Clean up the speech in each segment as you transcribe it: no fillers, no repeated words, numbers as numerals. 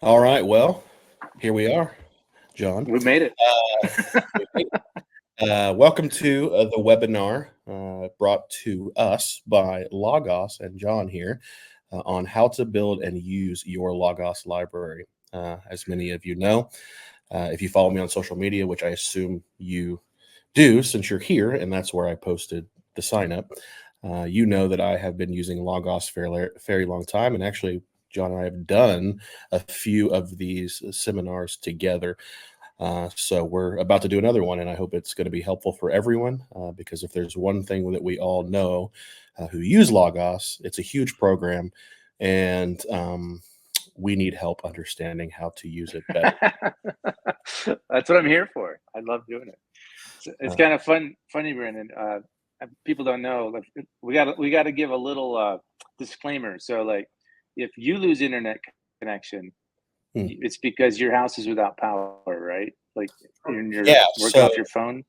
All right. Well, here we are, John. We made it. Welcome to the webinar brought to us by Logos and John here on how to build and use your Logos library. As many of you know, if you follow me on social media, which I assume you do since you're here, and that's where I posted the sign up, you know that I have been using Logos for a very long time. And actually, John and I have done a few of these seminars together. So we're about to do another one, and I hope it's going to be helpful for everyone because if there's one thing that we all know who use Logos, it's a huge program, and we need help understanding how to use it better. That's what I'm here for. I love doing it. It's kind of funny, Brandon. People don't know. Like, we got to give a little disclaimer. So, like, if you lose internet connection, Hmm. it's because your house is without power, right? Like, you're Yeah. working So off your phone.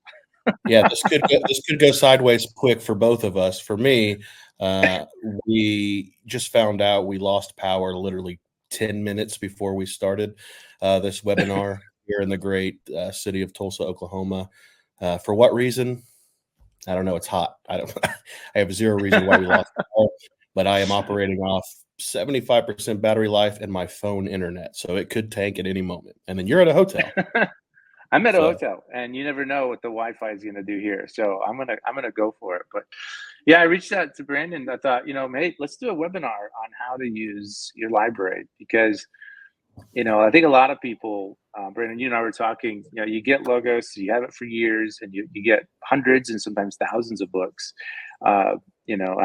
yeah, this could go sideways quick for both of us. For me, uh, we just found out we lost power literally 10 minutes before we started this webinar here in the great city of Tulsa, Oklahoma. For what reason? I don't know. It's hot. I don't. I have zero reason why we lost power, but I am operating off 75% battery life and my phone internet, so it could tank at any moment. And then you're at a hotel, I'm at a so. hotel, and you never know what the Wi-Fi is going to do here. So I'm gonna go for it. But yeah, I reached out to Brandon. I thought, hey, let's do a webinar on how to use your library because I think a lot of people, Brandon, you and I were talking. You get Logos, you have it for years, and you get hundreds and sometimes thousands of books. I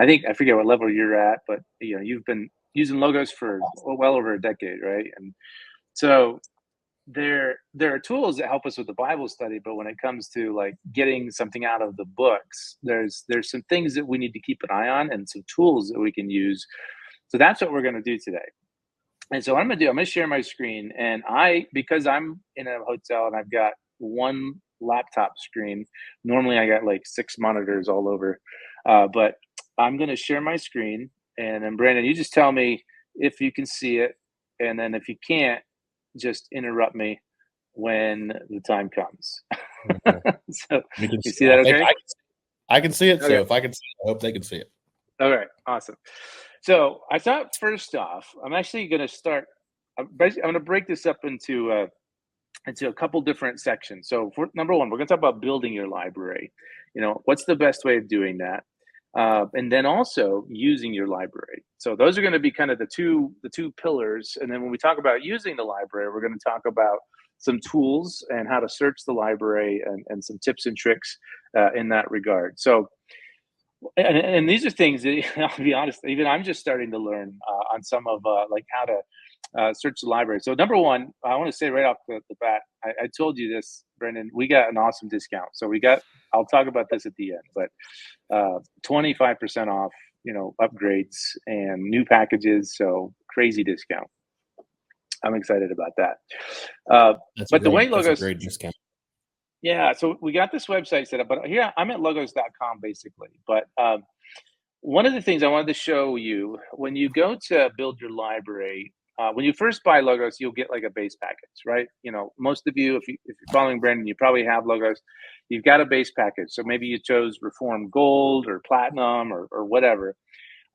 think I forget what level you're at, but you've been using Logos for well over a decade, right? And so there are tools that help us with the Bible study, but when it comes to like getting something out of the books, there's some things that we need to keep an eye on and some tools that we can use. So that's what we're going to do today. And so what I'm gonna share my screen, and because I'm in a hotel and I've got one laptop screen. Normally I got like six monitors all over, but I'm gonna share my screen, and then Brandon, you just tell me if you can see it, and then if you can't, just interrupt me when the time comes. Okay. So We can you see, see that I think okay? I can see it. Okay. So if I can see it, I hope they can see it. All right, awesome. So I thought first off, I'm actually going to start. I'm going to break this up into a couple different sections. So for number one, we're going to talk about building your library. What's the best way of doing that, and then also using your library. So those are going to be kind of the two pillars. And then when we talk about using the library, we're going to talk about some tools and how to search the library and some tips and tricks in that regard. So and these are things that I'll be honest, even I'm just starting to learn on some of like how to search the library. So number one, I want to say right off the bat, I told you this, Brendan. We got an awesome discount. So we got. I'll talk about this at the end, but 25% off. Upgrades and new packages. So crazy discount. I'm excited about that. Uh, but the way That's a logos great discount. Yeah, so we got this website set up, but here I'm at logos.com basically. But one of the things I wanted to show you when you go to build your library, when you first buy Logos, you'll get like a base package, right? Most of you, if you're following Brandon, you probably have Logos. You've got a base package, so maybe you chose Reform Gold or Platinum or whatever,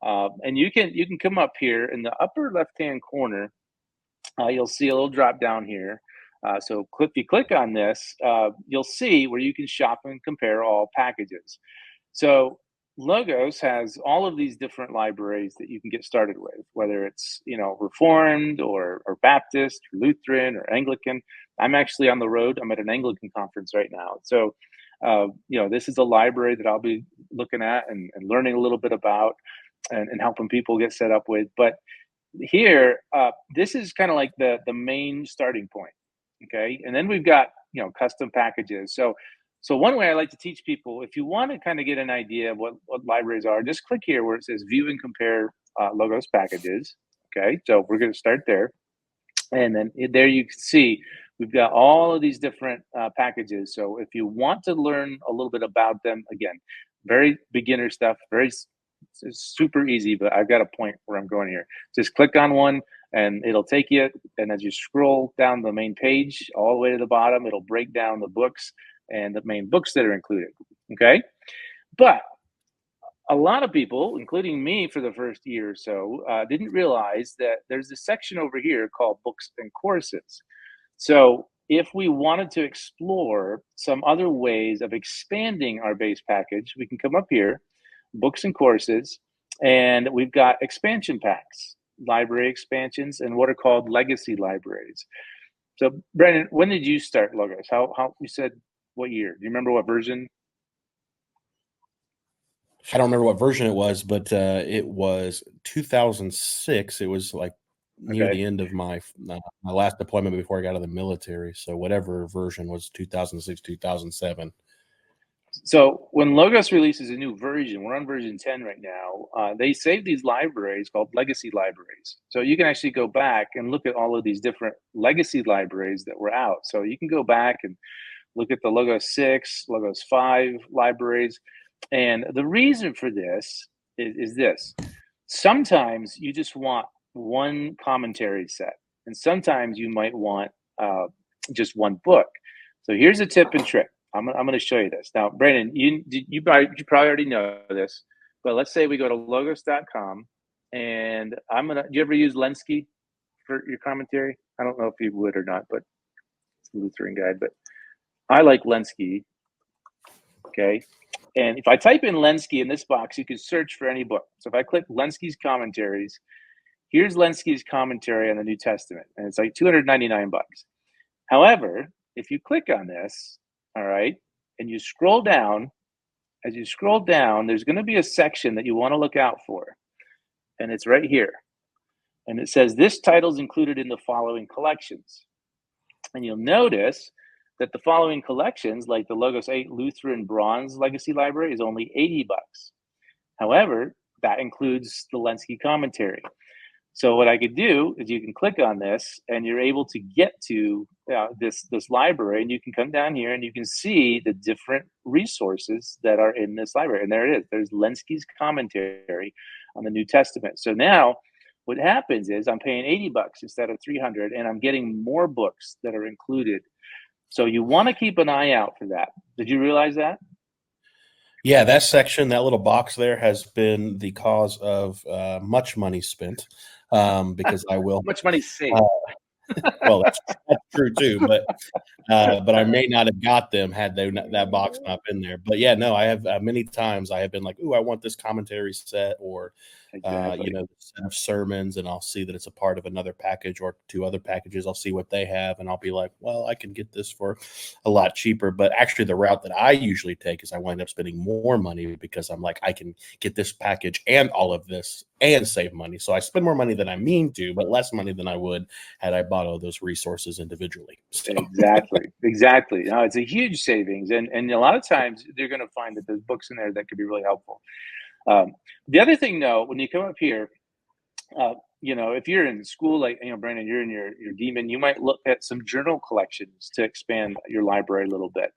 and you can come up here in the upper left hand corner. You'll see a little drop down here. So if you click on this, you'll see where you can shop and compare all packages. So Logos has all of these different libraries that you can get started with, whether it's Reformed or Baptist or Lutheran or Anglican. I'm actually on the road. I'm at an Anglican conference right now. So this is a library that I'll be looking at and learning a little bit about and helping people get set up with. But here, this is kind of like the main starting point. Okay, and then we've got custom packages. So one way I like to teach people, if you want to kind of get an idea of what libraries are, just click here where it says view and compare Logos packages. Okay, so we're going to start there, and then there you can see we've got all of these different packages. So if you want to learn a little bit about them, again, very beginner stuff, very it's super easy, but I've got a point where I'm going here. Just click on one, and it'll take you. And as you scroll down the main page all the way to the bottom, it'll break down the books and the main books that are included. Okay, but a lot of people, including me for the first year or so, didn't realize that there's a section over here called books and courses. So if we wanted to explore some other ways of expanding our base package, we can come up here, books and courses, and we've got expansion packs, library expansions, and what are called legacy libraries. So Brandon, when did you start Logos? How you said what year? Do you remember what version? I don't remember what version it was, but it was 2006. It was like near Okay. the end of my my last deployment before I got out of the military. So whatever version was 2006, 2007. So when Logos releases a new version, we're on version 10 right now. They save these libraries called legacy libraries. So you can actually go back and look at all of these different legacy libraries that were out. So you can go back and look at the Logos 6, Logos 5 libraries. And the reason for this is this. Sometimes you just want one commentary set, and sometimes you might want just one book. So here's a tip and trick. I'm going to show you this. Now, Brandon, you probably already know this, but let's say we go to logos.com, and do you ever use Lenski for your commentary? I don't know if you would or not, but it's a Lutheran guide, but I like Lenski. Okay. And if I type in Lenski in this box, you can search for any book. So if I click Lenski's commentaries, here's Lenski's commentary on the New Testament, and it's like $299. However, if you click on this, all right, and you scroll down, as you scroll down, there's going to be a section that you want to look out for, and it's right here. And it says this title is included in the following collections. And you'll notice that the following collections, like the Logos 8 Lutheran Bronze Legacy Library, is only $80. However, that includes the Lenski commentary. So what I could do is you can click on this, and you're able to get to this library, and you can come down here and you can see the different resources that are in this library. And there it is. There's Lenski's commentary on the New Testament. So now what happens is I'm paying $80 instead of $300, and I'm getting more books that are included. So you want to keep an eye out for that. Did you realize that? Yeah, that section, that little box there, has been the cause of much money spent because I will. Much money saved. Well, that's true too, but I may not have got them had that box not been there. But yeah, no, I have many times I have been like, "Ooh, I want this commentary set," or exactly. the set of sermons, and I'll see that it's a part of another package or two other packages. I'll see what they have, and I'll be like, "Well, I can get this for a lot cheaper." But actually, the route that I usually take is I wind up spending more money because I'm like, I can get this package and all of this and save money. So I spend more money than I mean to, but less money than I would had I bought all those resources individually. So. Exactly. No, it's a huge savings, and a lot of times you're going to find that there's books in there that could be really helpful. The other thing, though, when you come up here, if you're in school, like Brandon, you're in your Demon, you might look at some journal collections to expand your library a little bit.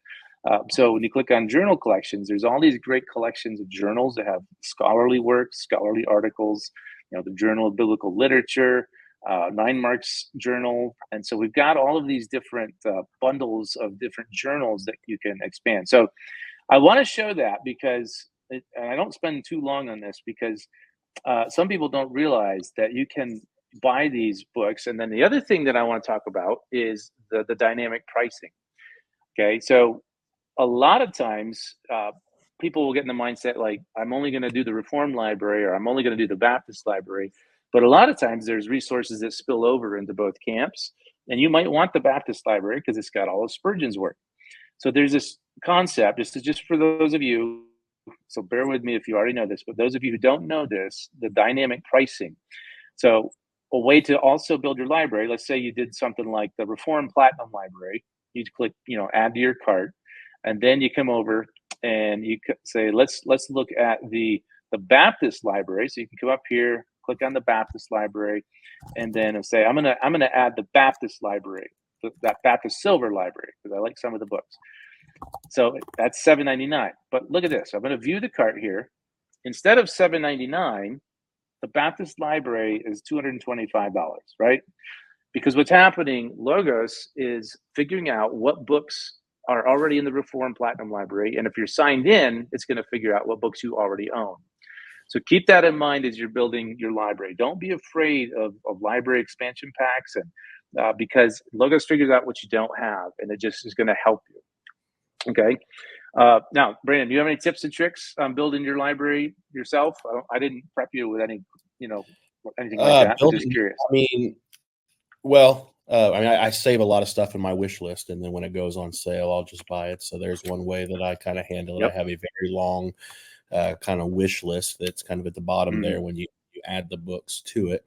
So when you click on journal collections, there's all these great collections of journals that have scholarly works, scholarly articles. The Journal of Biblical Literature, 9 Marks Journal, and so we've got all of these different bundles of different journals that you can expand. So I want to show that because and I don't spend too long on this because some people don't realize that you can buy these books. And then the other thing that I want to talk about is the dynamic pricing. Okay, so a lot of times people will get in the mindset like, I'm only going to do the Reformed library or I'm only going to do the Baptist library. But a lot of times there's resources that spill over into both camps. And you might want the Baptist library because it's got all of Spurgeon's work. So there's this concept, just for those of you, so bear with me if you already know this, but those of you who don't know this, the dynamic pricing. So a way to also build your library, let's say you did something like the Reformed Platinum Library, you'd click, add to your cart, and then you come over and you say, let's look at the Baptist library. So you can come up here, click on the Baptist library, and then say, I'm gonna add the Baptist library, that Baptist Silver library, because I like some of the books. So that's $7.99. But look at this. I'm going to view the cart here. Instead of $7.99, The Baptist library is $225, right? Because what's happening, Logos is figuring out what books are already in the Reformed Platinum Library. And if you're signed in, it's going to figure out what books you already own. So keep that in mind as you're building your library. Don't be afraid of library expansion packs, and because Logos figures out what you don't have, and it just is going to help you. Okay. Now, Brandon, do you have any tips and tricks on building your library yourself? I didn't prep you with any, anything like that. I'm just Building, curious. I mean, well, I save a lot of stuff in my wish list, and then when it goes on sale, I'll just buy it. So there's one way that I kind of handle it. Yep. I have a very long kind of wish list that's kind of at the bottom there when you add the books to it.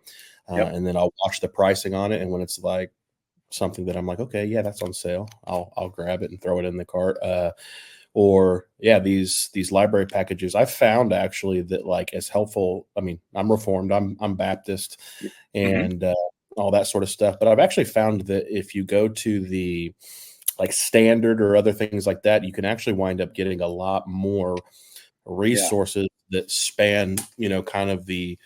Yep. And then I'll watch the pricing on it. And when it's like something that I'm like, okay, yeah, that's on sale, I'll grab it and throw it in the cart. Or yeah, these library packages I've found actually that like as helpful. I mean, I'm Reformed, I'm Baptist, and all that sort of stuff. But I've actually found that if you go to the like standard or other things like that, you can actually wind up getting a lot more resources that span, kind of the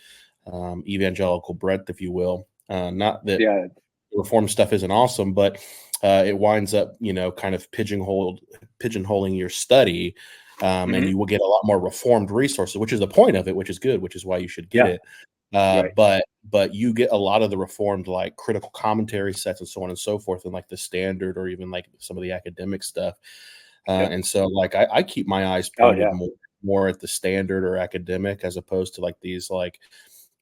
evangelical breadth, if you will. Not that Reform stuff isn't awesome, but it winds up, kind of pigeonholing your study, and you will get a lot more Reformed resources, which is the point of it, which is good, which is why you should get it. But you get a lot of the Reformed like critical commentary sets and so on and so forth, and like the standard or even like some of the academic stuff. And so like I keep my eyes pointed more at the standard or academic as opposed to like these like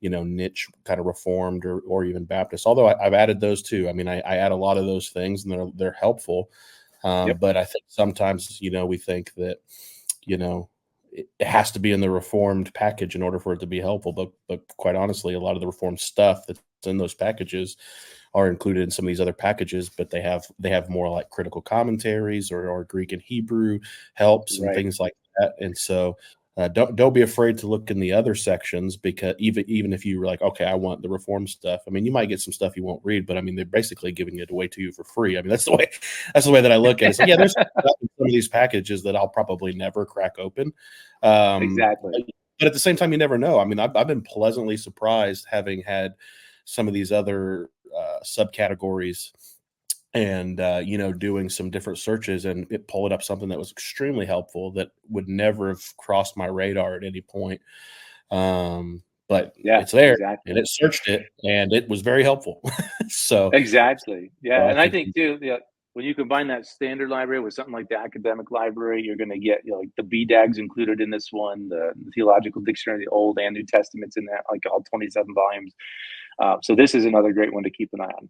niche kind of Reformed or even Baptist, although I've added those too. I mean, I add a lot of those things and they're helpful. But I think sometimes, we think that, it has to be in the Reformed package in order for it to be helpful. But quite honestly, a lot of the Reformed stuff that's in those packages are included in some of these other packages, but they have more like critical commentaries or Greek and Hebrew helps and things like that. And so don't be afraid to look in the other sections, because even if you're like, okay, I want the Reformed stuff. I mean, you might get some stuff you won't read, but I mean, they're basically giving it away to you for free. I mean, that's the way that I look at it. So yeah, there's some of these packages that I'll probably never crack open. Exactly. But at the same time, you never know. I mean, I've been pleasantly surprised having had some of these other subcategories and doing some different searches, and it pulled up something that was extremely helpful that would never have crossed my radar at any point. But it's there, and it searched it, and it was very helpful. So exactly, yeah. And I think too, when you combine that standard library with something like the academic library, you're going to get like the BDAGs included in this one, the theological dictionary, the Old and New Testaments in that, like all 27 volumes. So this is another great one to keep an eye on.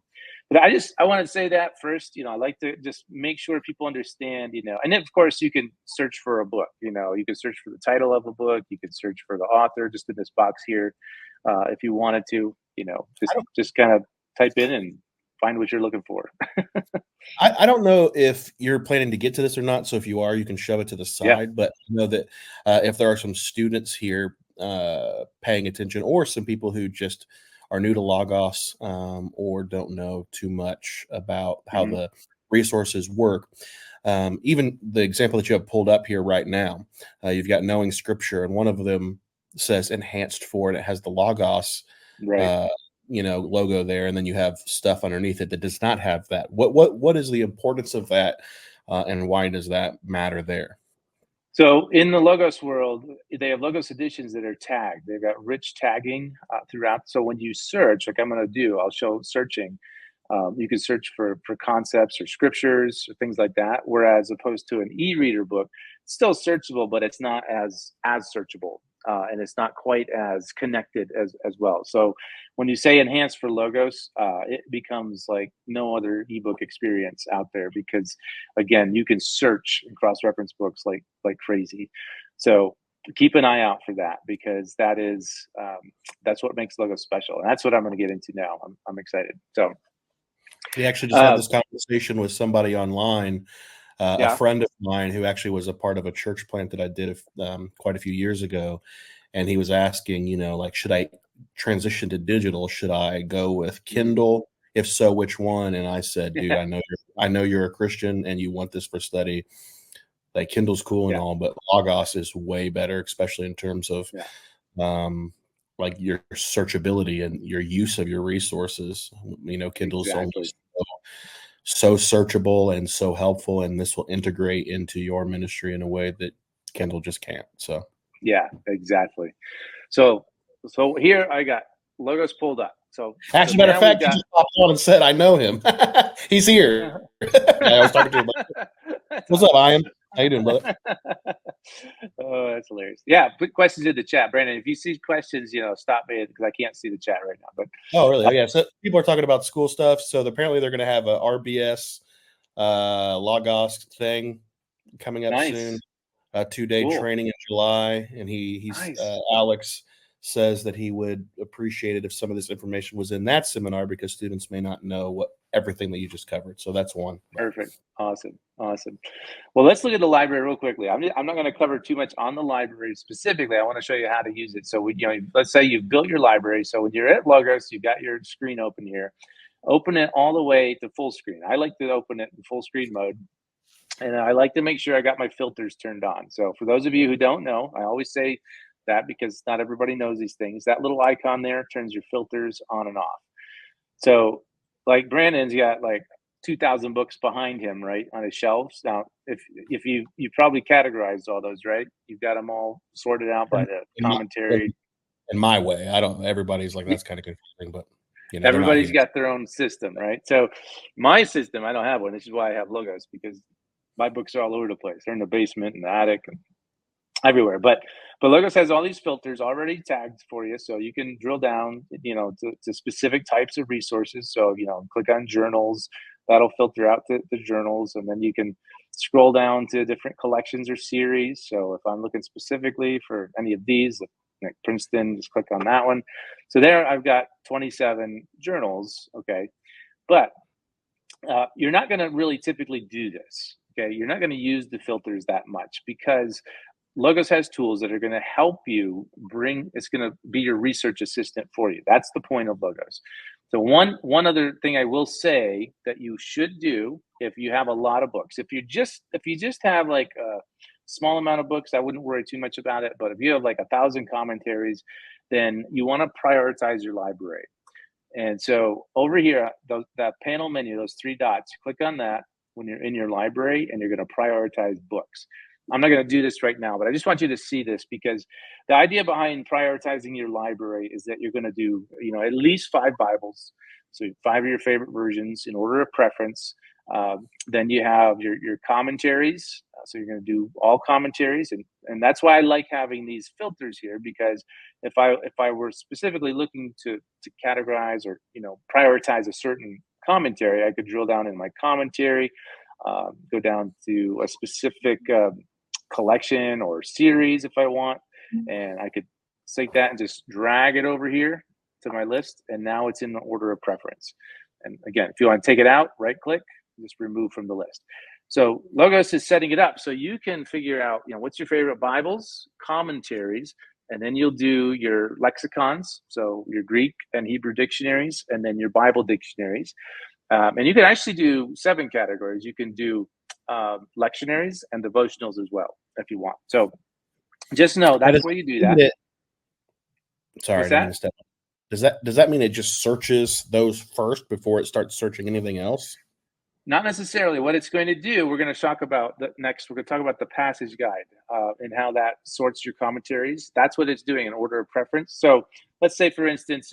But I want to say that first, I like to just make sure people understand, and then of course you can search for a book, you can search for the title of a book, you can search for the author just in this box here. If you wanted to, just kind of type in and find what you're looking for. I don't know if you're planning to get to this or not. So if you are, you can shove it to the side. But I know that if there are some students here paying attention, or some people who just are new to Logos or don't know too much about how the resources work. Even the example that you have pulled up here right now, you've got Knowing Scripture, and one of them says enhanced for, and it has the Logos logo there, and then you have stuff underneath it that does not have that. What is the importance of that, and why does that matter there? So in the Logos world, they have Logos editions that are tagged. They've got rich tagging throughout. So when you search, like I'm going to do, I'll show searching. You can search for concepts or scriptures or things like that. Whereas opposed to an e-reader book, it's still searchable, but it's not as searchable. And it's not quite as connected as well. So when you say enhanced for Logos, it becomes like no other ebook experience out there, because again, you can search and cross-reference books like crazy. So keep an eye out for that, because that's what makes Logos special, and that's what I'm going to get into now. I'm excited. So we actually just had this conversation with somebody online. A friend of mine who actually was a part of a church plant that I did quite a few years ago. And he was asking, like, should I transition to digital? Should I go with Kindle? If so, which one? And I said, dude, I know you're a Christian and you want this for study. Like, Kindle's cool and all, but Logos is way better, especially in terms of like your searchability and your use of your resources. Kindle's only Exactly. so searchable and so helpful, and this will integrate into your ministry in a way that Kindle just can't. So Yeah, exactly. So here I got logos pulled up. So actually, matter of now we've fact, he got just popped on and said, "I know him. He's here." I was talking to him. That's What's up, Ian? awesome. How you doing, brother? Oh, that's hilarious. Yeah, put questions in the chat, Brandon. If you see questions, stop me because I can't see the chat right now. But Oh, really? Oh, yeah. So people are talking about school stuff. So apparently they're going to have a RBS Logos thing coming up soon. nice, A 2-day cool, training in July, and he's nice. Alex says that he would appreciate it if some of this information was in that seminar because students may not know everything that you just covered. So that's one. Perfect. Awesome. Awesome. Well, let's look at the library real quickly. I'm not going to cover too much on the library specifically. I want to show you how to use it. So, let's say you've built your library. So when you're at Logos, you've got your screen open here. Open it all the way to full screen. I like to open it in full screen mode. And I like to make sure I got my filters turned on. So for those of you who don't know, I always say that because not everybody knows these things. That little icon there turns your filters on and off. So like Brandon's got like 2,000 books behind him, right, on his shelves. Now, if you probably categorized all those, right? You've got them all sorted out by the commentary. In my way, I don't. Everybody's like that's kind of confusing, but they're not Everybody's here. got their own system, right? So my system, I don't have one. This is why I have logos because my books are all over the place. They're in the basement, in the attic, and everywhere. But Logos has all these filters already tagged for you, so you can drill down, to specific types of resources. So click on journals, that'll filter out the journals, and then you can scroll down to different collections or series. So if I'm looking specifically for any of these, like Princeton, just click on that one. So there, I've got 27 journals. Okay, but you're not going to really typically do this. Okay, you're not going to use the filters that much because Logos has tools that are going to help you it's going to be your research assistant for you. That's the point of Logos. So one other thing I will say that you should do if you have a lot of books, if you just have like a small amount of books, I wouldn't worry too much about it. But if you have like 1,000 commentaries, then you want to prioritize your library. And so over here, that panel menu, those three dots, click on that when you're in your library and you're going to prioritize books. I'm not going to do this right now, but I just want you to see this because the idea behind prioritizing your library is that you're going to do, at least 5 Bibles. So 5 of your favorite versions in order of preference. Then you have your commentaries. So you're going to do all commentaries. And that's why I like having these filters here, because if I were specifically looking to categorize or, prioritize a certain commentary, I could drill down in my commentary, go down to a specific collection or series if I want, and I could take that and just drag it over here to my list, and now it's in the order of preference. And again, if you want to take it out, right click, just remove from the list. So Logos is setting it up so you can figure out, what's your favorite Bibles, commentaries, and then you'll do your lexicons, so your Greek and Hebrew dictionaries, and then your Bible dictionaries. And you can actually do 7 categories. You can do lectionaries and devotionals as well if you want. So just know that's where you do that. Sorry, I didn't mean to step on. Does that mean it just searches those first before it starts searching anything else? Not necessarily. What it's going to do, we're going to talk about next. We're going to talk about the passage guide and how that sorts your commentaries. That's what it's doing in order of preference. So let's say, for instance,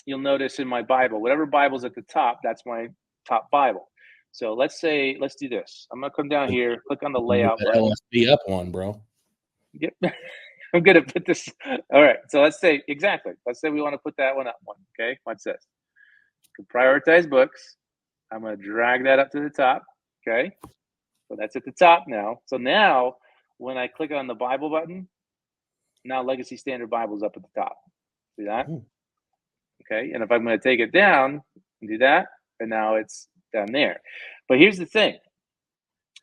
you'll notice in my Bible, whatever Bible's at the top, that's my top Bible. So let's do this. I'm going to come down here, click on the layout button. LSB up one, bro. Yep. I'm going to put this. All right. So let's say we want to put that one up one. Okay. Watch this. Prioritize books. I'm going to drag that up to the top. Okay. So that's at the top now. So now when I click on the Bible button, now Legacy Standard Bible is up at the top. See that? Okay. And if I'm going to take it down and do that, and now it's down there. But here's the thing.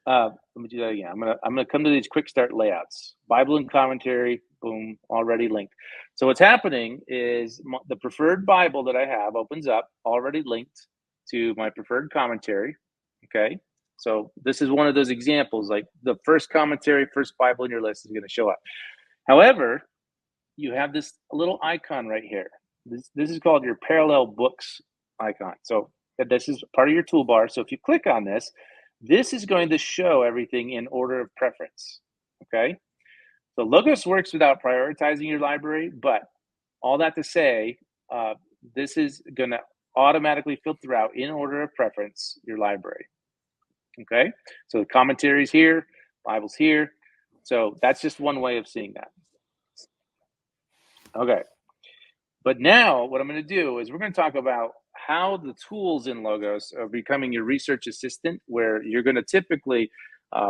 Let me do that again. I'm gonna come to these quick start layouts. Bible and commentary, boom, already linked. So what's happening is the preferred Bible that I have opens up, already linked to my preferred commentary. Okay, so this is one of those examples. Like the first commentary, first Bible in your list is going to show up. However, you have this little icon right here. This is called your parallel books icon. So this is part of your toolbar. So if you click on this, this is going to show everything in order of preference. Okay. So Logos works without prioritizing your library, but all that to say, this is going to automatically filter out in order of preference your library. Okay. So the commentaries here, Bible's here. So that's just one way of seeing that. Okay. But now what I'm going to do is we're going to talk about how the tools in Logos are becoming your research assistant, where you're going to typically,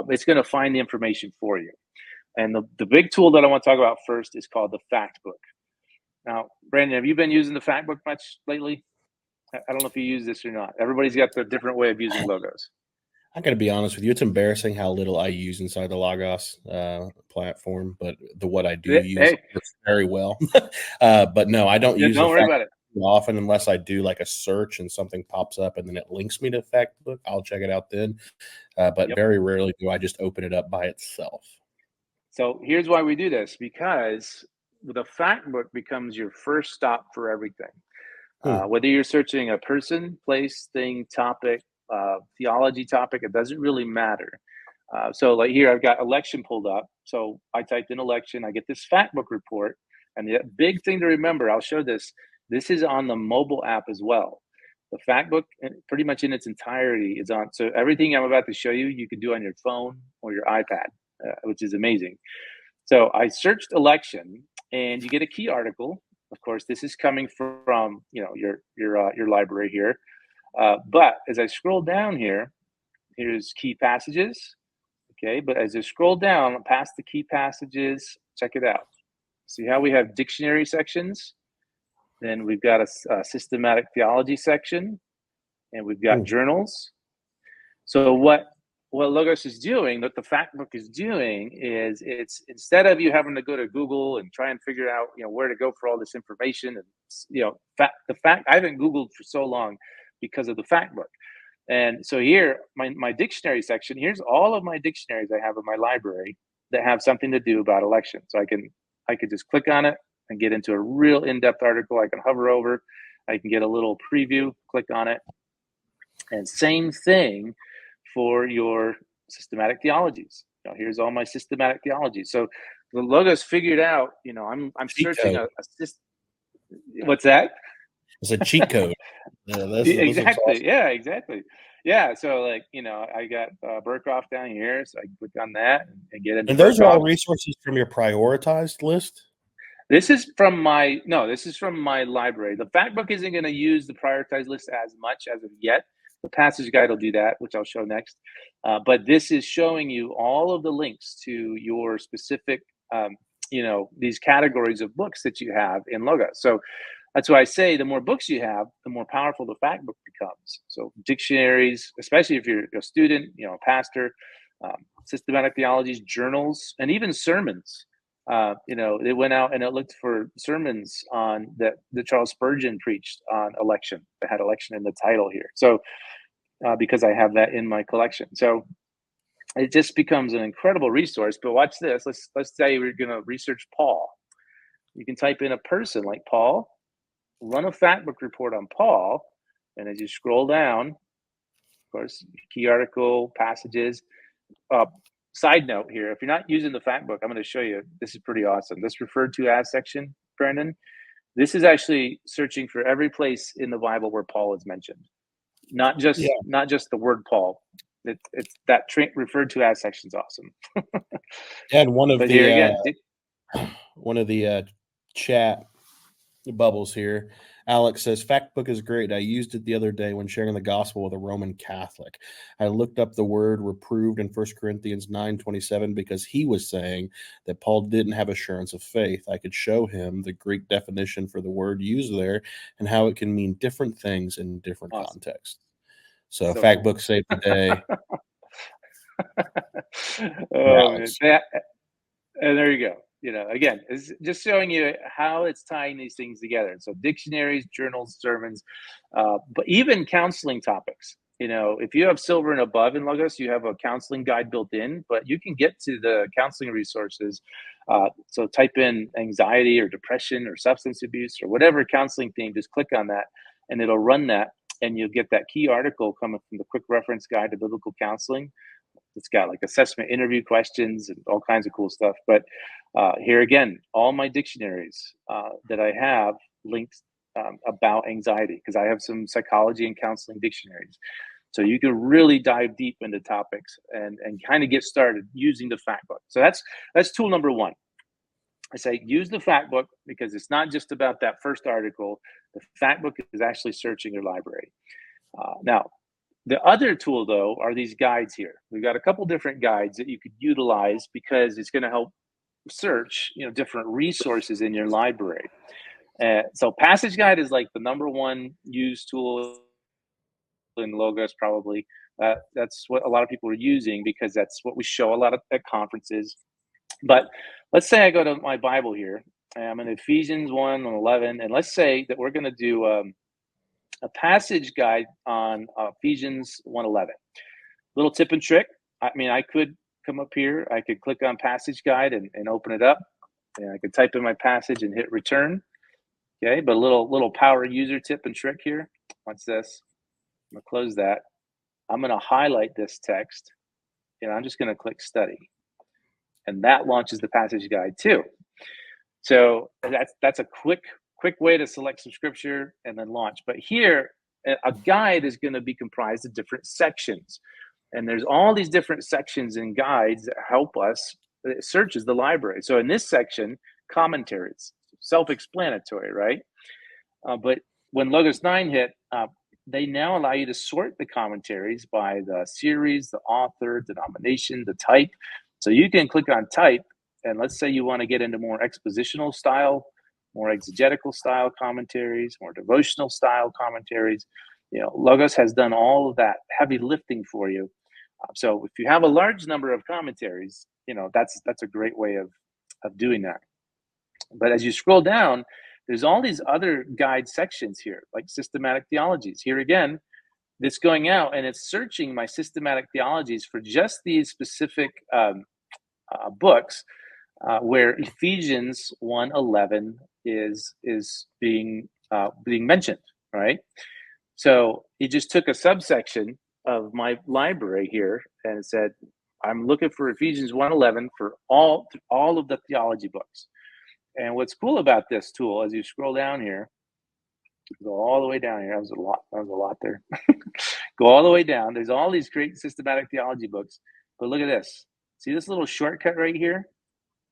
it's going to find the information for you. And the big tool that I want to talk about first is called the Fact Book. Now, Brandon, have you been using the Fact Book much lately? I don't know if you use this or not. Everybody's got their different way of using Logos. I got to be honest with you. It's embarrassing how little I use inside the Logos platform, but what I do use works very well. But no, I don't use Don't worry about it often unless I do like a search and something pops up and then it links me to Fact Book. I'll check it out then. But very rarely do I just open it up by itself. So here's why we do this, because the Fact Book becomes your first stop for everything. Whether you're searching a person, place, thing, topic, theology topic, it doesn't really matter. So like here, I've got election pulled up. So I typed in election, I get this Fact Book report. And the big thing to remember, I'll show this is on the mobile app as well. The Fact Book, pretty much in its entirety, is on. So everything I'm about to show you, you can do on your phone or your iPad, which is amazing. So I searched election, and you get a key article. Of course, this is coming from your library here. But as I scroll down here, here's key passages. Okay, but as I scroll down past the key passages, check it out. See how we have dictionary sections? Then we've got a systematic theology section, and we've got journals. So what Logos is doing, what the Fact Book is doing, is it's instead of you having to go to Google and try and figure out where to go for all this information, and I haven't Googled for so long because of the Fact Book. And so here, my dictionary section, here's all of my dictionaries I have in my library that have something to do about election. So I could just click on it and get into a real in-depth article. I can hover over, I can get a little preview, click on it. And same thing for your systematic theologies. Here's all my systematic theologies. So the Logos figured out, I'm searching what's that? It's a cheat code. Exactly. Yeah, exactly. Yeah. So I got Burcroft down here, so I can click on that and get into. And those are all resources from your prioritized list? This is from my library. The Fact Book isn't going to use the prioritized list as much as of yet. The Passage Guide will do that, which I'll show next. But this is showing you all of the links to your specific, these categories of books that you have in Logos. So that's why I say the more books you have, the more powerful the Fact Book becomes. So dictionaries, especially if you're a student, a pastor, systematic theologies, journals, and even sermons. They went out and it looked for sermons on that Charles Spurgeon preached on election, that had election in the title here. So because I have that in my collection. So it just becomes an incredible resource. But watch this. Let's say we're going to research Paul. You can type in a person like Paul, run a Fact Book report on Paul, and as you scroll down, of course, key article, passages. Side note here, if you're not using the Fact Book, I'm going to show you. This is pretty awesome. This referred to as section, Brandon, this is actually searching for every place in the Bible where Paul is mentioned. Not just the word Paul. It's that referred to as section's awesome. And one of the chat bubbles here, Alex says, Fact Book is great. I used it the other day when sharing the gospel with a Roman Catholic. I looked up the word reproved in 1 Corinthians 9:27 because he was saying that Paul didn't have assurance of faith. I could show him the Greek definition for the word used there and how it can mean different things in different contexts. So Fact Book saved the day. And there you go. Again, it's just showing you how it's tying these things together. So dictionaries, journals, sermons, but even counseling topics. if you have silver and above in Logos, you have a counseling guide built in, but you can get to the counseling resources. So type in anxiety or depression or substance abuse or whatever counseling theme, just click on that and it'll run that. And you'll get that key article coming from the Quick Reference Guide to Biblical Counseling. It's got like assessment interview questions and all kinds of cool stuff. But here again, all my dictionaries that I have linked about anxiety, because I have some psychology and counseling dictionaries. So you can really dive deep into topics and kind of get started using the fact book. So that's tool number one. I say use the fact book because it's not just about that first article. The fact book is actually searching your library. Now, the other tool, though, are these guides here. We've got a couple different guides that you could utilize because it's going to help search, different resources in your library. So Passage Guide is like the number one used tool in Logos, probably. That's what a lot of people are using because that's what we show a lot of at conferences. But let's say I go to my Bible here. I'm in Ephesians 1 and 11, and let's say that we're going to do a passage guide on Ephesians 1:11. Little tip and trick. I could come up here. I could click on Passage Guide and open it up, and I could type in my passage and hit return. Okay, but a little power user tip and trick here. Watch this. I'm going to close that. I'm going to highlight this text, and I'm just going to click study. And that launches the Passage Guide too. So that's a quick way to select some scripture and then launch. But here, a guide is going to be comprised of different sections. And there's all these different sections and guides that help us. It searches the library. So in this section, commentaries, self-explanatory, right? But when Logos 9 hit, they now allow you to sort the commentaries by the series, the author, denomination, the type. So you can click on type, and let's say you want to get into more expositional style, more exegetical style commentaries, more devotional style commentaries. Logos has done all of that heavy lifting for you. So if you have a large number of commentaries, that's a great way of doing that. But as you scroll down, there's all these other guide sections here, like systematic theologies. Here again, it's going out and it's searching my systematic theologies for just these specific books where Ephesians 1:11 is being mentioned, right? So it just took a subsection of my library here and it said, I'm looking for Ephesians 1:11 for all of the theology books. And what's cool about this tool, as you scroll down here, go all the way down here. That was a lot there. Go all the way down. There's all these great systematic theology books. But look at this. See this little shortcut right here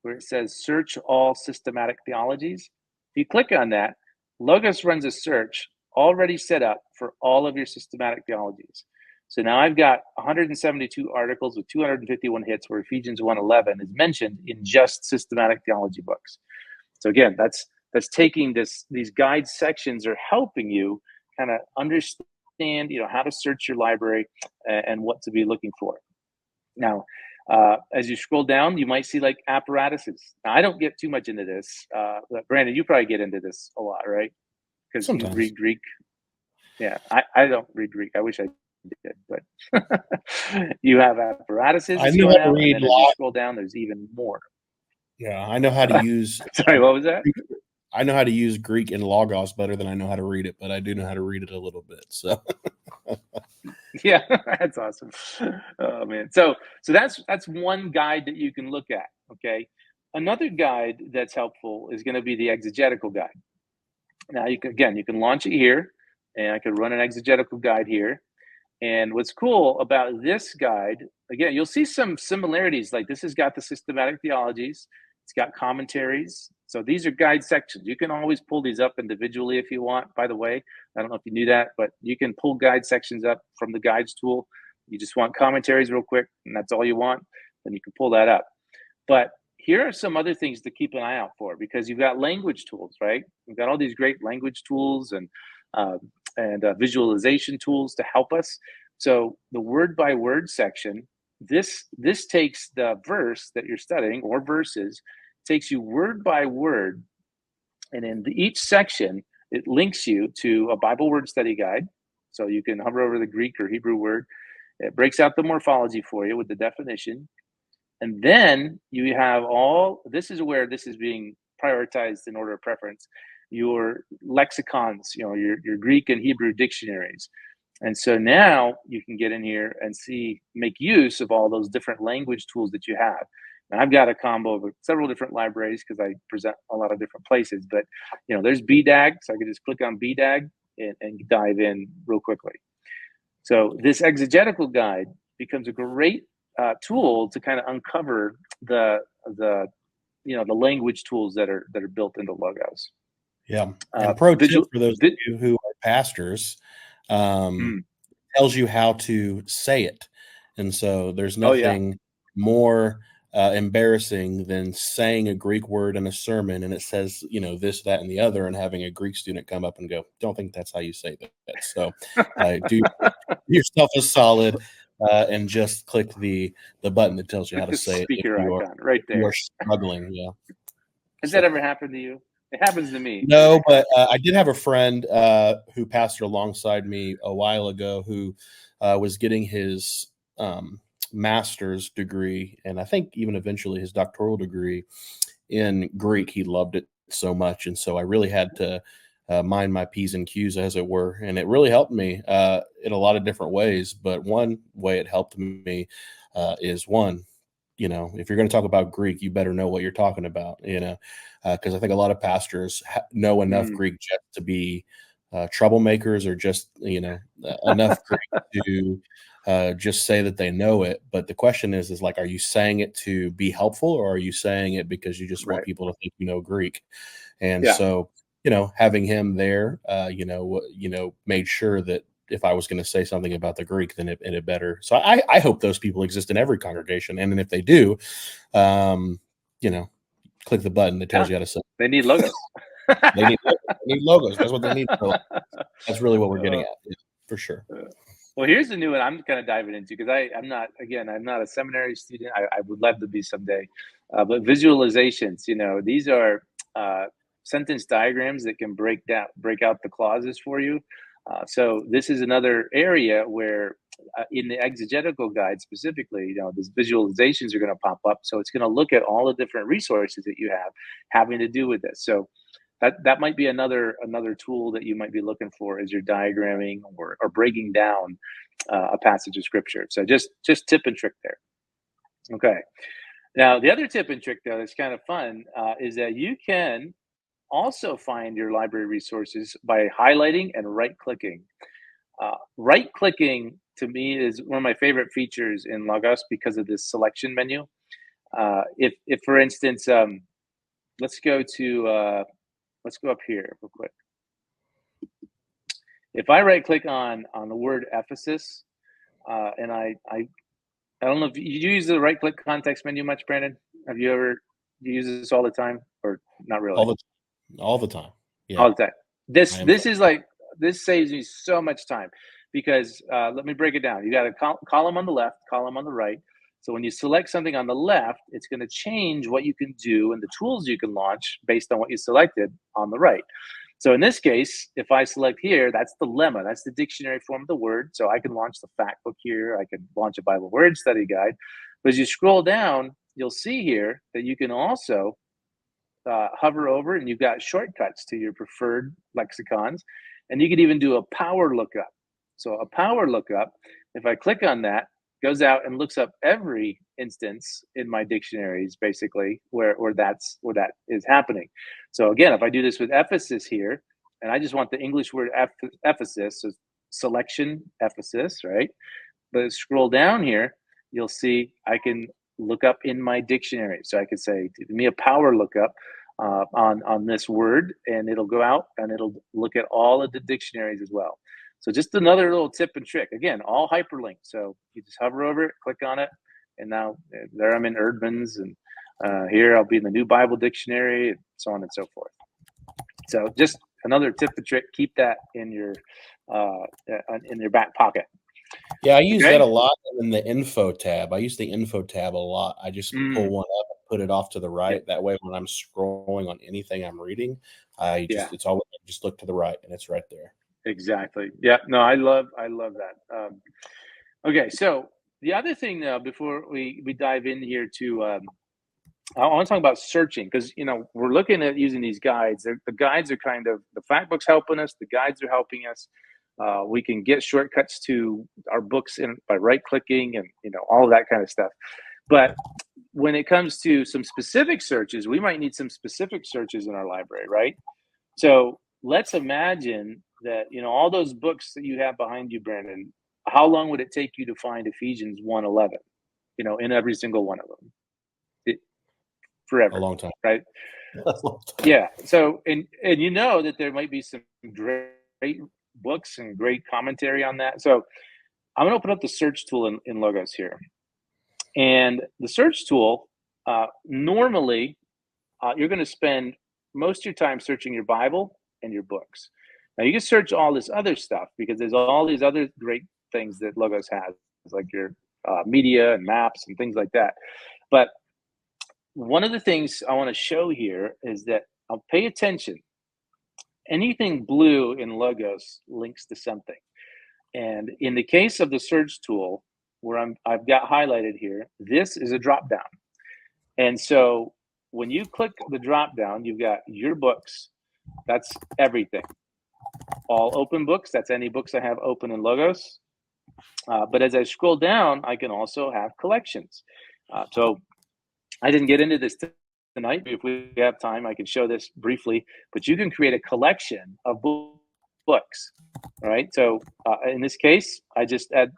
where it says search all systematic theologies? If you click on that, Logos runs a search already set up for all of your systematic theologies. So now I've got 172 articles with 251 hits where Ephesians 1:11 is mentioned in just systematic theology books. So again, that's taking these guide sections are helping you kind of understand, how to search your library and what to be looking for. Now, as you scroll down, you might see like apparatuses. Now, I don't get too much into this. But Brandon, you probably get into this a lot, right? Because you read Greek. Yeah, I don't read Greek. I wish I did, but you have apparatuses. I know how to read. And then as you scroll down, there's even more. Yeah, I know how to use. Sorry, what was that? I know how to use Greek in Logos better than I know how to read it, but I do know how to read it a little bit. So, yeah, that's awesome. Oh man, so that's one guide that you can look at. Okay, another guide that's helpful is going to be the exegetical guide. Now you can launch it here, and I could run an exegetical guide here. And what's cool about this guide, again, you'll see some similarities. Like this has got the systematic theologies. It's got commentaries. So these are guide sections. You can always pull these up individually if you want, by the way. I don't know if you knew that, but you can pull guide sections up from the guides tool. You just want commentaries real quick, and that's all you want, then you can pull that up. But here are some other things to keep an eye out for, because you've got language tools, right? We've got all these great language tools and visualization tools to help us. So the word by word section, this takes the verse that you're studying, or verses, takes you word by word, and in each section it links you to a Bible word study guide. So you can hover over the Greek or Hebrew word. It breaks out the morphology for you with the definition. And then you have this is where this is being prioritized in order of preference, your lexicons, your Greek and Hebrew dictionaries. And so now you can get in here and make use of all those different language tools that you have. And I've got a combo of several different libraries because I present a lot of different places. But there's BDAG, so I can just click on BDAG and dive in real quickly. So this exegetical guide becomes a great tool to kind of uncover the language tools that are built into Logos. Yeah, and pro tip for those of you who are pastors, tells you how to say it, and so there's nothing more embarrassing than saying a Greek word in a sermon, and it says this, that, and the other, and having a Greek student come up and go, "Don't think that's how you say that." So do yourself a solid. And just click the button that tells you how to say it. Speaker icon right there. You are struggling, yeah. Has that ever happened to you? It happens to me. No, but I did have a friend who pastored alongside me a while ago who was getting his master's degree, and I think even eventually his doctoral degree in Greek. He loved it so much, and so I really had to mind my P's and Q's, as it were. And it really helped me in a lot of different ways. But one way it helped me is if you're going to talk about Greek, you better know what you're talking about, because I think a lot of pastors know enough Greek just to be troublemakers, or just, enough Greek to just say that they know it. But the question is like, are you saying it to be helpful, or are you saying it because you just want people to think you know Greek? And so, having him there, made sure that if I was going to say something about the Greek, then it better. So I hope those people exist in every congregation. And then if they do, click the button that tells you how to say. They need logos. They need logos. That's what they need. So that's really what we're getting at, for sure. Well, here's the new one I'm kind of diving into, because I'm not a seminary student. I would love to be someday. But visualizations, these are sentence diagrams that can break out the clauses for you. So this is another area where in the exegetical guide specifically, these visualizations are going to pop up. So it's going to look at all the different resources that you have having to do with this. So that might be another tool that you might be looking for as you're diagramming or breaking down a passage of scripture. So just tip and trick there. Okay. Now, the other tip and trick, though, that's kind of fun, is that you can also find your library resources by highlighting and right-clicking. Right-clicking, to me, is one of my favorite features in Logos because of this selection menu. If for instance, let's go up here real quick. If I right-click on the word Ephesus, and I don't know if you use the right-click context menu much, Brandon. Have you ever use this all the time, or not really? All the time. Yeah. All the time. This saves me so much time, because let me break it down. You got a column on the left, column on the right. So when you select something on the left, it's going to change what you can do and the tools you can launch based on what you selected on the right. So in this case, if I select here, that's the lemma. That's the dictionary form of the word. So I can launch the fact book here. I can launch a Bible word study guide. But as you scroll down, you'll see here that you can also hover over, and you've got shortcuts to your preferred lexicons. And you can even do a power lookup. So a power lookup, if I click on that, goes out and looks up every instance in my dictionaries, basically, where that is happening. So again, if I do this with Ephesus here, and I just want the English word Ephesus, so selection Ephesus, right? But scroll down here, you'll see I can look up in my dictionary. So I could say, give me a power lookup on this word, and it'll go out and it'll look at all of the dictionaries as well. So just another little tip and trick. Again, all hyperlinked. So you just hover over it, click on it, and now there I'm in Erdman's, and here I'll be in the New Bible Dictionary, and so on and so forth. So just another tip and trick. Keep that in your back pocket. Yeah, I use that a lot in the info tab. I use the info tab a lot. I just pull one up and put it off to the right. That way, when I'm scrolling on anything I'm reading, it's always just look to the right, and it's right there. Exactly. Yeah. No, I love that. Okay. So the other thing now, before we dive in here to, I want to talk about searching because we're looking at using these guides. The guides are kind of the fact books helping us. The guides are helping us. We can get shortcuts to our books by right clicking and all of that kind of stuff. But when it comes to some specific searches, we might need some specific searches in our library, right? So let's imagine that all those books that you have behind you, Brandon. How long would it take you to find Ephesians 1:11? In every single one of them, A forever, long time. right? A long time. Yeah. So and that there might be some great books and great commentary on that. So I'm gonna open up the search tool in Logos here, and the search tool normally you're going to spend most of your time searching your Bible and your books. Now you can search all this other stuff because there's all these other great things that Logos has, like your media and maps and things like that. But one of the things I want to show here is that I'll pay attention. Anything blue in Logos links to something. And in the case of the search tool, where I've got highlighted here, this is a drop down. And so when you click the drop down, you've got your books. That's everything. All open books. That's any books I have open in Logos. But as I scroll down, I can also have collections. So I didn't get into this tonight. If we have time, I can show this briefly. But you can create a collection of books. All right. So in this case, I just add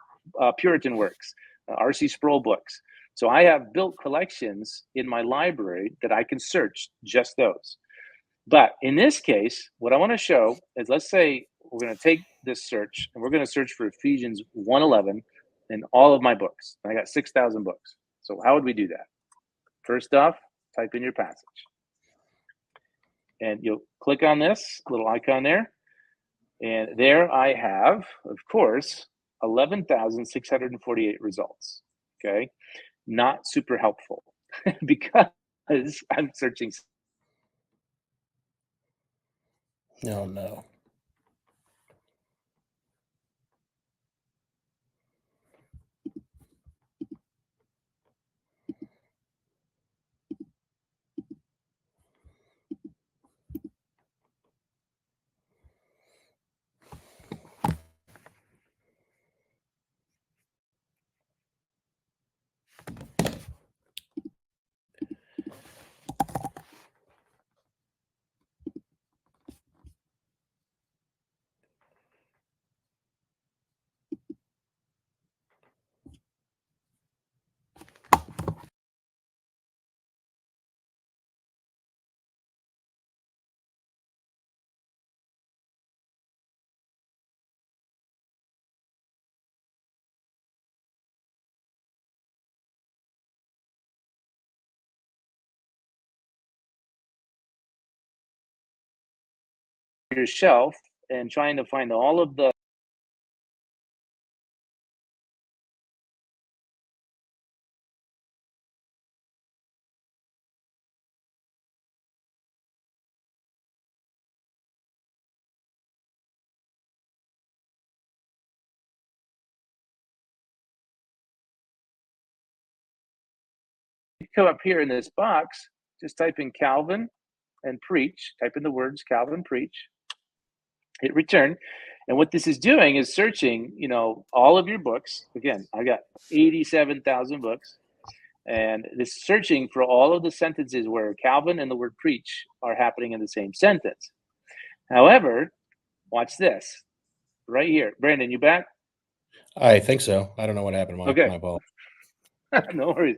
Puritan works, R.C. Sproul books. So I have built collections in my library that I can search just those. But in this case, what I want to show is, let's say we're going to take this search and we're going to search for Ephesians 1:11 in all of my books. I got 6,000 books. So how would we do that? First off, type in your passage. And you'll click on this little icon there. And there I have, of course, 11,648 results. Okay. Not super helpful because I'm searching. No, no. Your shelf and trying to find all of the come up here in this box, just type in Calvin and preach, type in the words Calvin preach, hit return. And what this is doing is searching, all of your books. Again, I got 87,000 books. And this searching for all of the sentences where Calvin and the word preach are happening in the same sentence. However, watch this right here. Brandon, you back? I think so. I don't know what happened. Okay. My ball. No worries.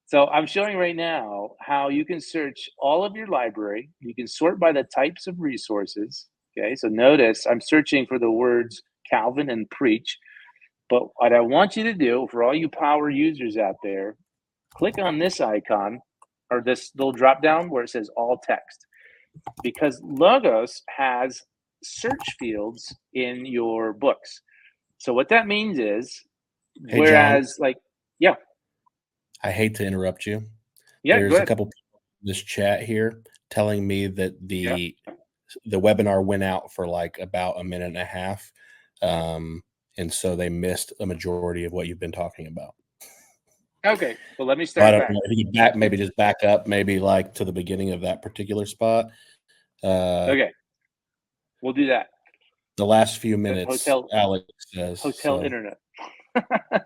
So I'm showing right now how you can search all of your library. You can sort by the types of resources. Okay, so notice I'm searching for the words Calvin and preach. But what I want you to do, for all you power users out there, click on this icon or this little drop down where it says all text, because Logos has search fields in your books. So what that means is, Hey, whereas John, yeah, I hate to interrupt you. yeah, go There's a ahead. couple people in this chat here telling me that the the webinar went out for like about a minute and a half. And so they missed a majority of what you've been talking about. Okay, well, let me I start don't back. know if you maybe just back up, maybe like to the beginning of that particular spot. Okay, we'll do that. The last few minutes, Hotel Alex says. Hotel So. Internet.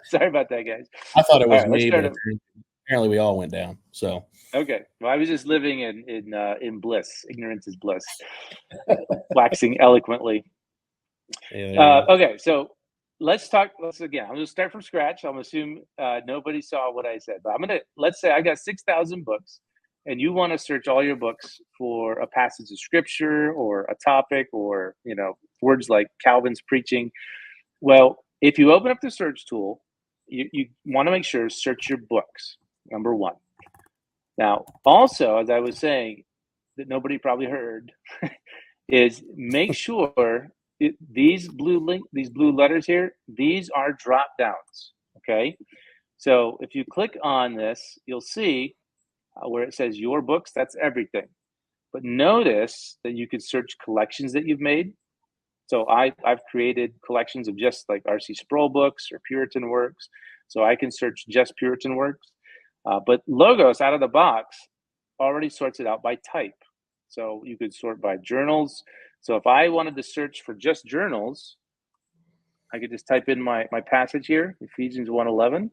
Sorry about that, guys. I thought it was All right, me, but apparently we all went down. So okay, well, I was just living in bliss. Ignorance is bliss. Waxing eloquently. yeah, Okay, so let's again. I'm going to start from scratch. I'm going to assume nobody saw what I said, but let's say I got 6,000 books, and you want to search all your books for a passage of scripture or a topic, or words like Calvin's preaching. Well, if you open up the search tool, you want to make sure search your books, number one. Now, also, as I was saying, that nobody probably heard, is make sure these blue letters here, these are drop downs. Okay, so if you click on this, you'll see where it says your books. That's everything. But notice that you could search collections that you've made. So I've created collections of just like R.C. Sproul books or Puritan works. So I can search just Puritan works. But Logos out of the box already sorts it out by type. So you could sort by journals. So if I wanted to search for just journals, I could just type in my passage here, Ephesians 1:11.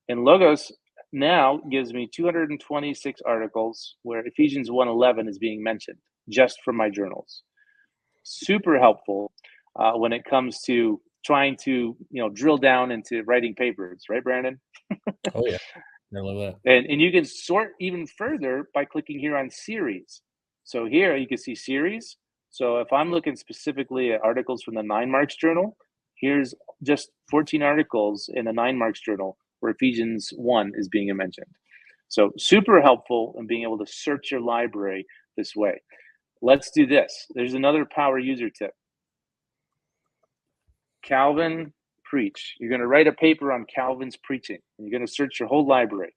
And Logos now gives me 226 articles where Ephesians 1:11 is being mentioned just from my journals. Super helpful when it comes to trying to drill down into writing papers, right, Brandon? Oh yeah, I love that. And you can sort even further by clicking here on series. So here you can see series. So if I'm looking specifically at articles from the 9 Marks Journal, here's just 14 articles in the 9 Marks Journal where Ephesians 1 is being mentioned. So super helpful in being able to search your library this way. Let's do this. There's another power user tip. Calvin preach. You're going to write a paper on Calvin's preaching, and you're going to search your whole library.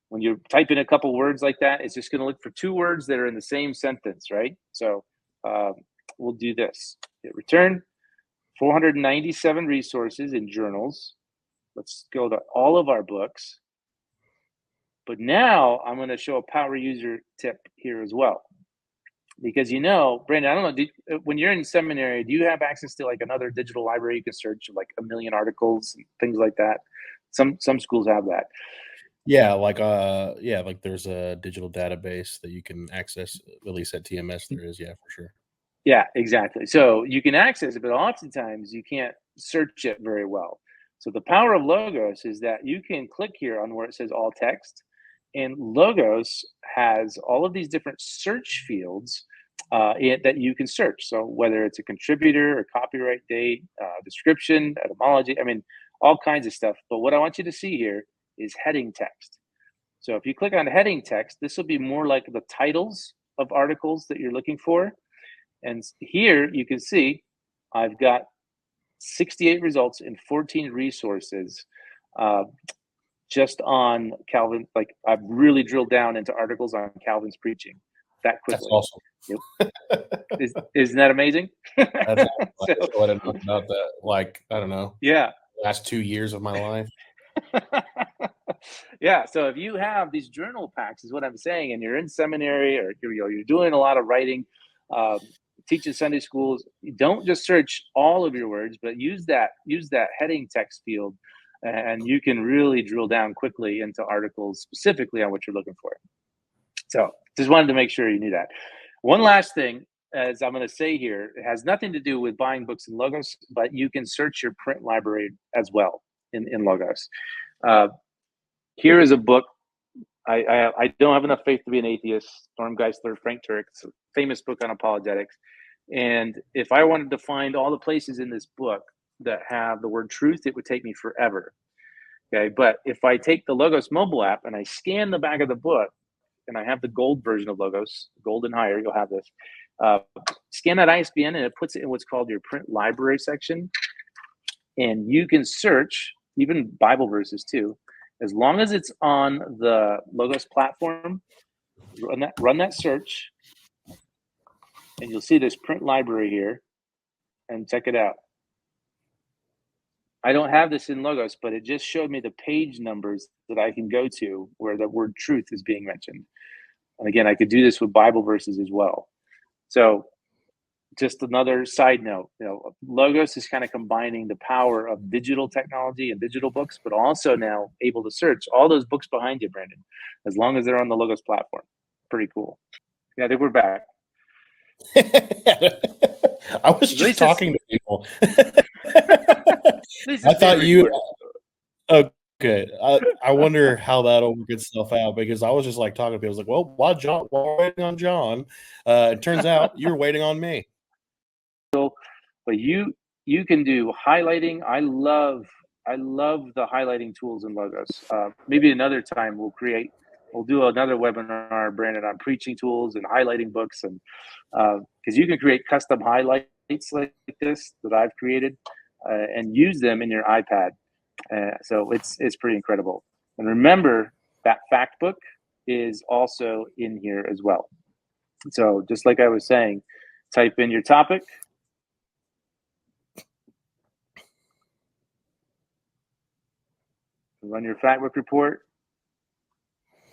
When you type in a couple words like that, it's just going to look for 2 words that are in the same sentence, right? So we'll do this. Hit return. 497 resources in journals. Let's go to all of our books. But now I'm going to show a power user tip here as well. Because Brandon, I don't know, when you're in seminary, do you have access to like another digital library you can search like 1 million articles and things like that? Some schools have that. Yeah, like there's a digital database that you can access, at least at TMS there is, yeah, for sure. Yeah, exactly. So you can access it, but oftentimes you can't search it very well. So the power of Logos is that you can click here on where it says all text, and Logos has all of these different search fields that you can search. So whether it's a contributor, a copyright date, description, etymology, I mean, all kinds of stuff. But what I want you to see here is heading text. So if you click on heading text, this will be more like the titles of articles that you're looking for. And here you can see I've got 68 results and 14 resources just on Calvin. Like I've really drilled down into articles on Calvin's preaching that quickly. That's awesome. Isn't that amazing? That's awesome. So, I didn't know about that. Like, I don't know. Yeah. Last 2 years of my life. Yeah. So if you have these journal packs, is what I'm saying, and you're in seminary or you're doing a lot of writing, teaching Sunday schools, don't just search all of your words, but use that heading text field, and you can really drill down quickly into articles specifically on what you're looking for. So just wanted to make sure you knew that. One last thing, as I'm going to say here, it has nothing to do with buying books in Logos, but you can search your print library as well in Logos. Here is a book. I don't have enough faith to be an atheist. Norm Geisler, Frank Turek. It's a famous book on apologetics. And if I wanted to find all the places in this book that have the word truth, it would take me forever. Okay, but if I take the Logos mobile app and I scan the back of the book, and I have the gold version of Logos, gold and higher, you'll have this. Scan that ISBN and it puts it in what's called your print library section. And you can search, even Bible verses too, as long as it's on the Logos platform, run that search. and you'll see this print library here, and check it out. I don't have this in Logos, but it just showed me the page numbers that I can go to where the word truth is being mentioned. And again, I could do this with Bible verses as well. So just another side note, Logos is kind of combining the power of digital technology and digital books, but also now able to search all those books behind you, Brandon, as long as they're on the Logos platform. Pretty cool. Yeah, I think we're back. I was just talking to people. I thought you. Okay. I wonder how that'll work itself out, because I was just like talking to people. I was like, well, while we're waiting on John, it turns out you're waiting on me. But you can do highlighting. I love the highlighting tools in Logos. Maybe another time we'll do another webinar, Brandon, on preaching tools and highlighting books, and because you can create custom highlights like this that I've created and use them in your iPad. So it's pretty incredible. And remember that fact book is also in here as well. So just like I was saying, type in your topic. Run your fact book report,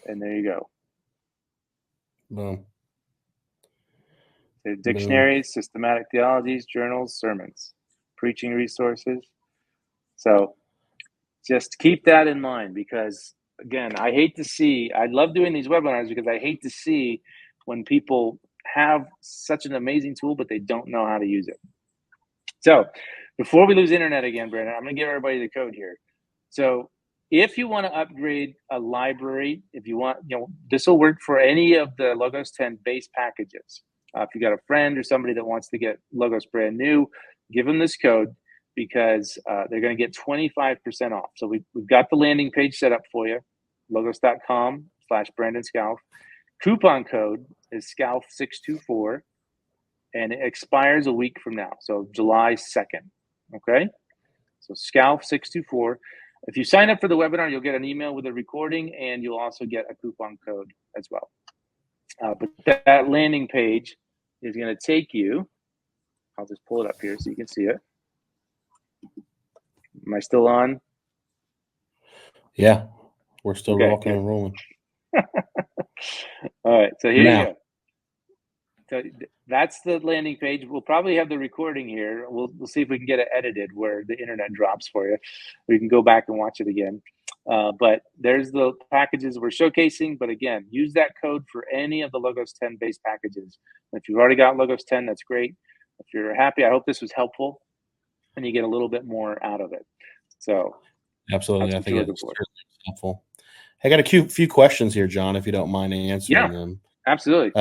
and there you go. Boom. So dictionaries, systematic theologies, journals, sermons, preaching resources. So just keep that in mind, because again, I love doing these webinars because I hate to see when people have such an amazing tool, but they don't know how to use it. So before we lose internet again, Brandon, I'm going to give everybody the code here. So if you want to upgrade a library, if you want, this will work for any of the Logos 10 base packages. If you got a friend or somebody that wants to get Logos brand new, give them this code, because they're going to get 25% off. So we've got the landing page set up for you, logos.com/Brandon Scalf. Coupon code is SCALF624, and it expires a week from now, so July 2nd. Okay, so SCALF624. If you sign up for the webinar, you'll get an email with a recording, and you'll also get a coupon code as well. But that landing page is going to take you. I'll just pull it up here so you can see it. Am I still on? Yeah, we're still rocking and rolling. All right, so here you go. So that's the landing page. We'll probably have the recording here. We'll see if we can get it edited where the internet drops for you. We can go back and watch it again. But there's the packages we're showcasing. But again, use that code for any of the Logos 10 base packages. If you've already got Logos 10, that's great. If you're happy, I hope this was helpful and you get a little bit more out of it. So absolutely, I think it's helpful. I got a few questions here, John, if you don't mind answering them. Absolutely.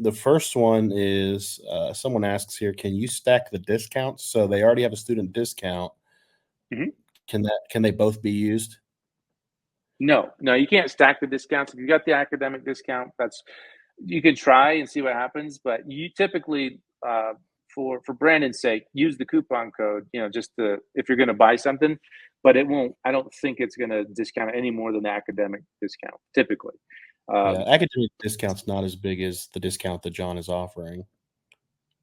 The first one is someone asks here, can you stack the discounts? So they already have a student discount. Mm-hmm. Can they both be used? No, you can't stack the discounts. If you got the academic discount, you can try and see what happens, but you typically for Brandon's sake, use the coupon code, just if you're going to buy something, but it won't. I don't think it's going to discount any more than the academic discount typically. Academic discount's not as big as the discount that John is offering.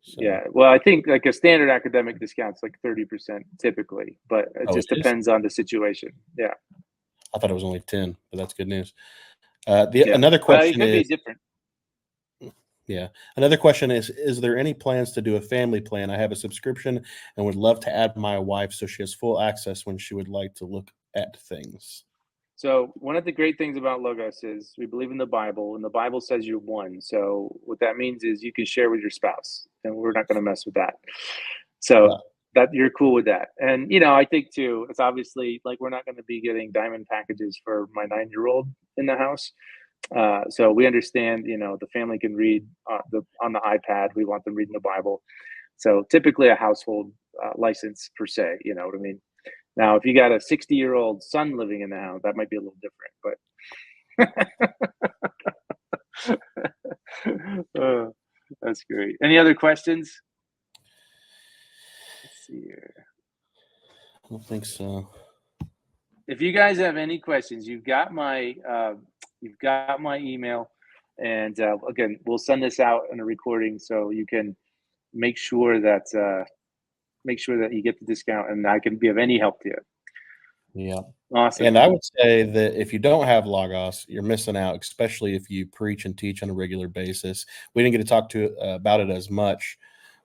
So. Yeah, well, I think like a standard academic discount's like 30% typically, but it just depends on the situation. Yeah, I thought it was only 10, but that's good news. Another question it could be different. Yeah. Another question is there any plans to do a family plan? I have a subscription and would love to add my wife so she has full access when she would like to look at things. So one of the great things about Logos is we believe in the Bible, and the Bible says you're one. So what that means is you can share with your spouse, and we're not going to mess with that. So that you're cool with that. And, I think too, it's obviously like we're not going to be getting diamond packages for my 9-year-old in the house. So we understand, the family can read on the iPad. We want them reading the Bible. So typically a household license per se, you know what I mean? Now, if you got a 60-year-old son living in the house, that might be a little different, but that's great. Any other questions? Let's see here. I don't think so. If you guys have any questions, you've got my email. And again, we'll send this out in a recording so you can make sure that you get the discount, and I can be of any help to you. Yeah. Awesome. And I would say that if you don't have Logos, you're missing out, especially if you preach and teach on a regular basis. We didn't get to talk about it as much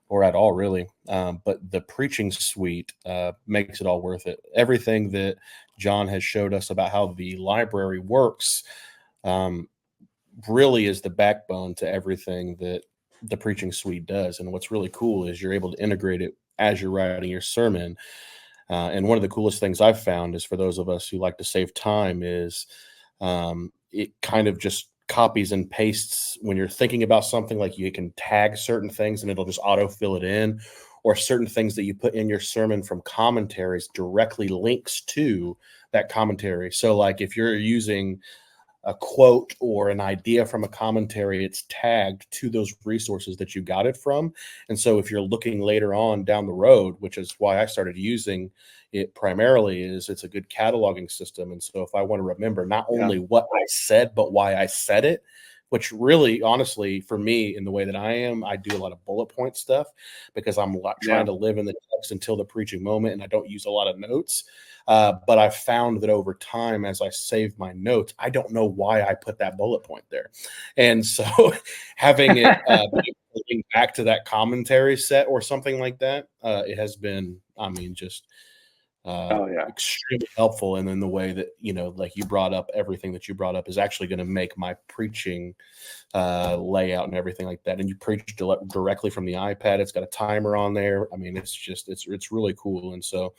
or at all, really. But the preaching suite makes it all worth it. Everything that John has showed us about how the library works really is the backbone to everything that the preaching suite does. And what's really cool is you're able to integrate it as you're writing your sermon. And one of the coolest things I've found is for those of us who like to save time is it kind of just copies and pastes when you're thinking about something. Like you can tag certain things and it'll just auto fill it in, or certain things that you put in your sermon from commentaries directly links to that commentary. So like if you're using a quote or an idea from a commentary, it's tagged to those resources that you got it from. And so if you're looking later on down the road, which is why I started using it primarily, is it's a good cataloging system. And so if I want to remember not only what I said, but why I said it, which really, honestly, for me, in the way that I am, I do a lot of bullet point stuff because I'm trying to live in the text until the preaching moment, and I don't use a lot of notes. But I've found that over time, as I save my notes, I don't know why I put that bullet point there. And so having it link back to that commentary set or something like that, it has been, I mean, just extremely helpful. And then the way that, like you brought up, everything that you brought up is actually going to make my preaching layout and everything like that. And you preach directly from the iPad. It's got a timer on there. I mean, it's really cool. And so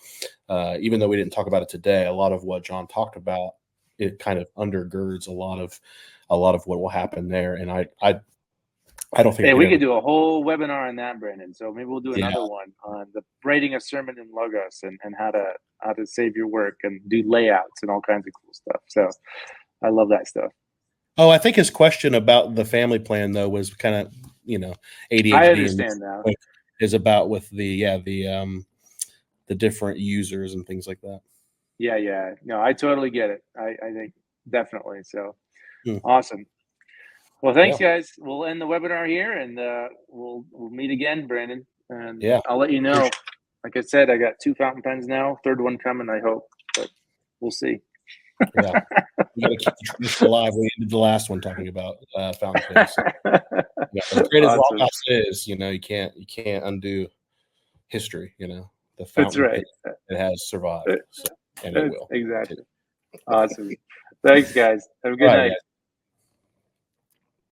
even though we didn't talk about it today, a lot of what John talked about, it kind of undergirds a lot of what will happen there. And I don't think we could do a whole webinar on that, Brandon. So maybe we'll do another one on the writing a sermon in Logos and how to save your work and do layouts and all kinds of cool stuff. So I love that stuff. Oh, I think his question about the family plan though was kind of, ADHD. I understand now. Is about with the different users and things like that. Yeah. No, I totally get it. I think definitely. So awesome. Well, thanks, guys. We'll end the webinar here, and we'll meet again, Brandon. And I'll let you know. Like I said, I got 2 fountain pens now. 3rd one coming, I hope, but we'll see. Yeah, we got to keep the tradition alive. We ended the last one talking about fountain pens. So, as great as Logos is, you can't undo history. The fountain pen, it has survived, and it will. Exactly. Awesome. Thanks, guys. Have a good night. Guys.